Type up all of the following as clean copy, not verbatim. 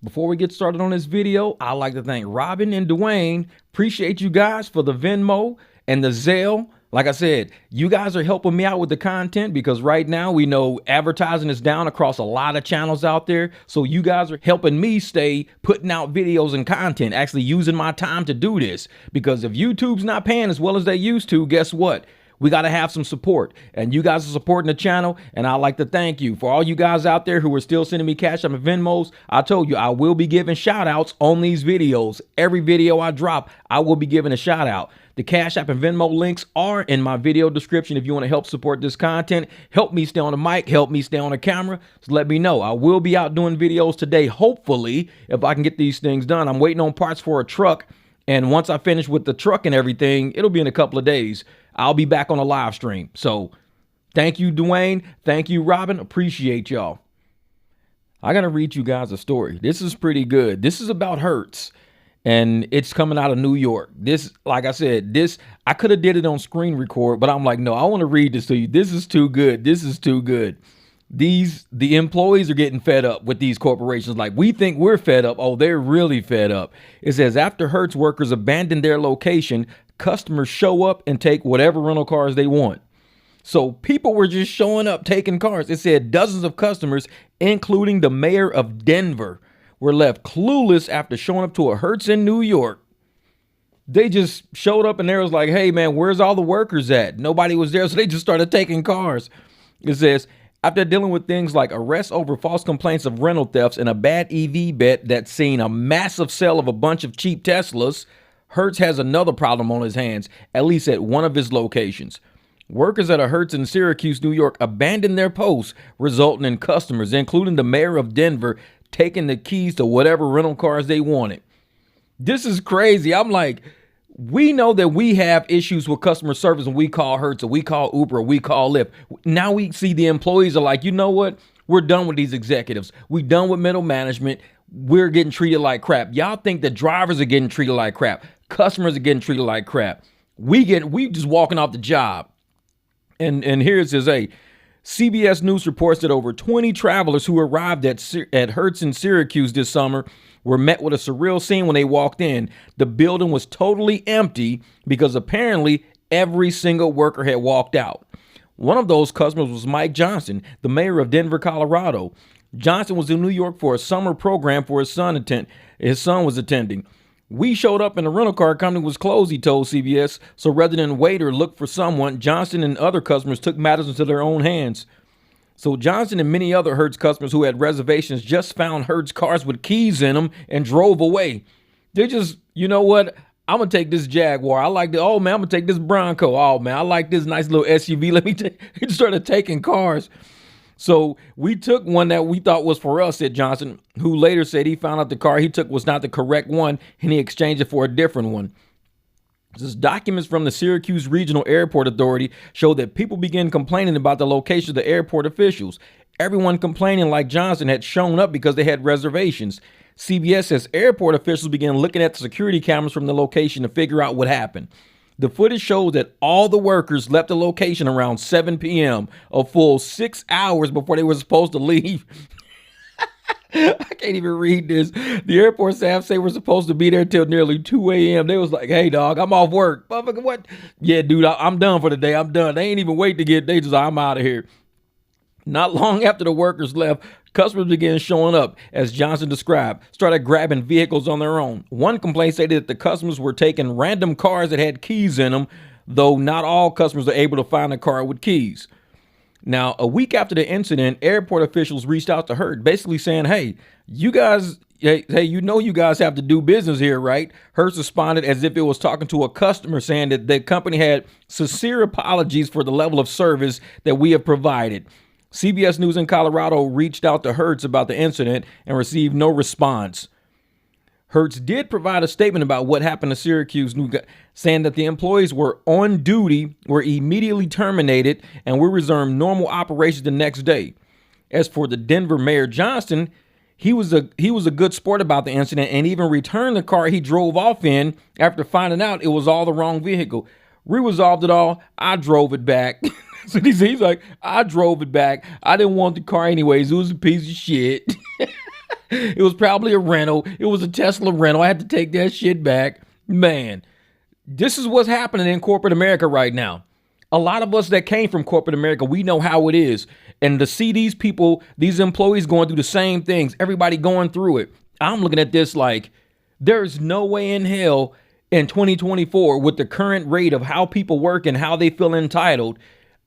Before we get started on this video, I'd like to thank Robin and Dwayne. Appreciate you guys for the Venmo and the Zelle. Like I said, you guys are helping me out with the content because right now we know advertising is down across a lot of channels out there. So you guys are helping me stay putting out videos and content, actually using my time to do this. Because if YouTube's not paying as well as they used to, guess what? We got to have some support, and you guys are supporting the channel, and I'd like to thank you. For all you guys out there who are still sending me Cash App and Venmos, I told you I will be giving shout outs on these videos. Every video I drop, I will be giving a shout out. The Cash App and Venmo links are in my video description if you want to help support this content. Help me stay on the mic, help me stay on the camera. So let me know. I will be out doing videos today, hopefully, if I can get these things done. I'm waiting on parts for a truck, and once I finish with the truck and everything, it'll be in a couple of days. I'll be back on a live stream. So thank you, Dwayne. Thank you, Robin. Appreciate y'all. I got to read you guys a story. This is pretty good. This is about Hertz, and it's coming out of New York. This, like I said, I could have did it on screen record, but I'm like, no, I want to read this to you. This is too good. This is too good. The employees are getting fed up with these corporations. Like, we think we're fed up. Oh, they're really fed up. It says after Hertz workers abandon their location, customers show up and take whatever rental cars they want. So people were just showing up, taking cars. It said dozens of customers, including the mayor of Denver, were left clueless after showing up to a Hertz in New York. They just showed up and they was like, hey, man, where's all the workers at? Nobody was there. So they just started taking cars. It says, after dealing with things like arrests over false complaints of rental thefts and a bad EV bet that's seen a massive sale of a bunch of cheap Teslas, Hertz has another problem on his hands, at least at one of his locations. Workers at a Hertz in Syracuse, New York, abandoned their posts, resulting in customers, including the mayor of Denver, taking the keys to whatever rental cars they wanted. This is crazy. I'm like, we know that we have issues with customer service when we call Hertz or we call Uber or we call Lyft. Now we see the employees are like, you know what? We're done with these executives. We're done with middle management. We're getting treated like crap. Y'all think the drivers are getting treated like crap. Customers are getting treated like crap. We just walking off the job. And here it says, hey, CBS News reports that over 20 travelers who arrived at Hertz in Syracuse this summer were met with a surreal scene when they walked in. The building was totally empty because apparently every single worker had walked out. One of those customers was Mike Johnson, the mayor of Denver, Colorado. Johnson was in New York for a summer program for his son was attending. We showed up and the rental car company was closed, he told CBS. So rather than wait or look for someone, Johnson and other customers took matters into their own hands. So Johnson and many other Hertz customers who had reservations just found Hertz cars with keys in them and drove away. They just, you know what? I'm going to take this Jaguar. I like the, oh man, I'm going to take this Bronco. Oh man, I like this nice little SUV. Let me take, he started taking cars. So we took one that we thought was for us, said Johnson, who later said he found out the car he took was not the correct one and he exchanged it for a different one. This documents from the Syracuse Regional Airport Authority show that people began complaining about the location of the airport officials. Everyone complaining like Johnson had shown up because they had reservations. CBS says airport officials began looking at the security cameras from the location to figure out what happened. The footage shows that all the workers left the location around 7 p.m., a full 6 hours before they were supposed to leave. I can't even read this. The airport staff say we're supposed to be there till nearly 2 a.m. They was like, hey, dog, I'm off work. Motherfucker, what? Yeah, dude, I'm done for the day. I'm done. They ain't even wait to get, they just, I'm out of here. Not long after the workers left, customers began showing up, as Johnson described, started grabbing vehicles on their own. One complaint stated that the customers were taking random cars that had keys in them, though not all customers are able to find a car with keys. Now, a week after the incident, airport officials reached out to Hertz, basically saying, hey, you guys, you know you guys have to do business here, right? Hertz responded as if it was talking to a customer, saying that the company had sincere apologies for the level of service that we have provided. CBS News in Colorado reached out to Hertz about the incident and received no response. Hertz did provide a statement about what happened to Syracuse, saying that the employees were on duty, were immediately terminated, and will resume normal operations the next day. As for the Denver Mayor Johnson, he was a good sport about the incident and even returned the car he drove off in after finding out it was all the wrong vehicle. We resolved it all. I drove it back. So he's like, I drove it back. I didn't want the car anyways. It was a piece of shit. It was probably a rental. It was a Tesla rental. I had to take that shit back. Man, this is what's happening in corporate America right now. A lot of us that came from corporate America, we know how it is. And to see these people, these employees going through the same things, everybody going through it. I'm looking at this like there's no way in hell in 2024 with the current rate of how people work and how they feel entitled,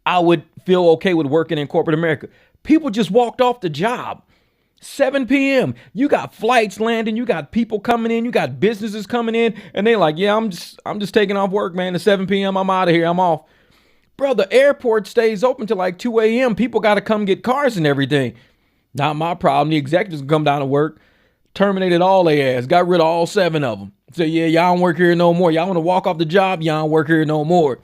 I would feel okay with working in corporate America. People just walked off the job. 7 p.m. You got flights landing, you got people coming in, you got businesses coming in, and they're like, yeah, I'm just taking off work, man. At 7 p.m. I'm out of here. I'm off. Bro, the airport stays open till like 2 a.m. People got to come get cars and everything. Not my problem. The executives can come down to work, terminated all their ass, got rid of all 7 of them. Say, yeah, y'all don't work here no more. Y'all want to walk off the job, y'all don't work here no more.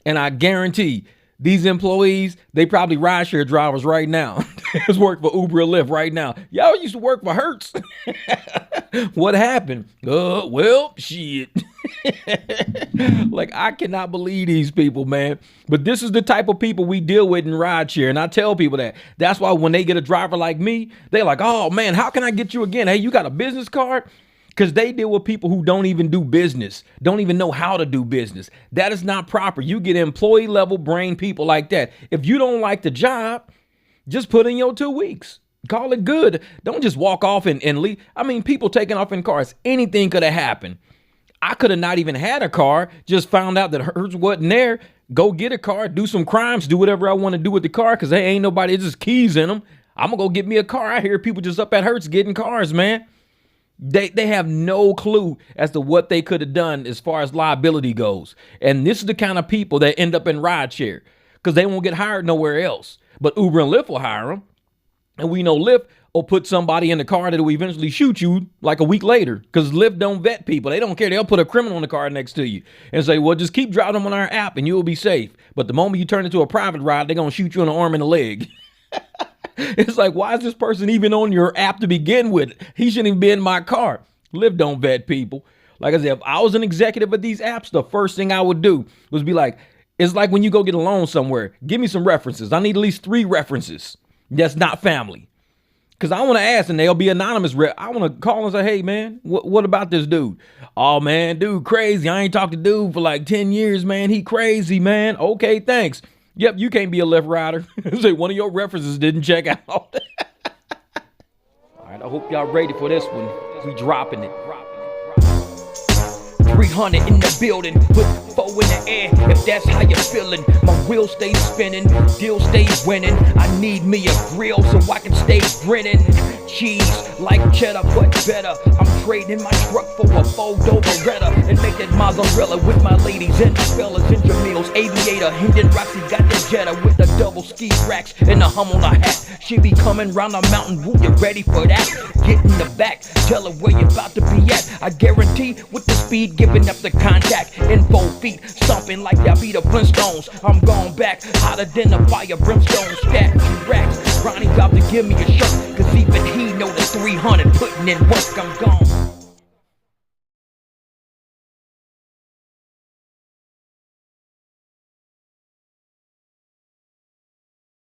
And I guarantee these employees, they probably rideshare drivers right now. Just work for Uber or Lyft right now. Y'all used to work for Hertz. What happened? Well, shit. Like, I cannot believe these people, man. But this is the type of people we deal with in rideshare. And I tell people that. That's why when they get a driver like me, they're like, oh, man, how can I get you again? Hey, you got a business card? Because they deal with people who don't even do business, don't even know how to do business. That is not proper. You get employee level brain people like that. If you don't like the job, just put in your 2 weeks. Call it good. Don't just walk off and leave. I mean, people taking off in cars. Anything could have happened. I could have not even had a car, just found out that Hertz wasn't there. Go get a car, do some crimes, do whatever I want to do with the car because there ain't nobody, it's just keys in them. I'm going to go get me a car. I hear people just up at Hertz getting cars, man. They have no clue as to what they could have done as far as liability goes. And this is the kind of people that end up in rideshare because they won't get hired nowhere else. But Uber and Lyft will hire them. And we know Lyft will put somebody in the car that will eventually shoot you like a week later because Lyft don't vet people. They don't care. They'll put a criminal in the car next to you and say, well, just keep driving them on our app and you'll be safe. But the moment you turn into a private ride, they're going to shoot you in the arm and the leg. It's like, why is this person even on your app to begin with? He shouldn't even be in my car. Lyft don't vet people. Like I said, if I was an executive of these apps, the first thing I would do was be like, it's like when you go get a loan somewhere, give me some references. I need at least 3 references. That's not family. Because I want to ask, and they'll be anonymous. I want to call and say, hey, man, what about this dude? Oh, man, dude, crazy. I ain't talked to dude for like 10 years, man. He crazy, man. Okay, thanks. Yep, you can't be a Lyft rider. Say one of your references didn't check out. All right, I hope y'all ready for this one. We dropping it. 300 in the building, put 4 in the air, if that's how you're feeling. My wheel stays spinning, deal stays winning. I need me a grill so I can stay grinning. Cheese like cheddar, but better. I'm trading my truck for a 4-door Beretta and make that mozzarella with my ladies and my fellas. Ginger meals, aviator, Hendon Roxy got that Jetta with the double ski racks and a hum on her hat. She be coming round the mountain, woo, you ready for that? Get in the back, tell her where you about to be at. I guarantee with the speed, giving up the contact. In 4 feet, stomping like y'all be the Flintstones. I'm going back, hotter than a fire brimstone. Stack racks, Ronnie about to give me a shirt, cause even he know the 300 putting in work. I'm gone.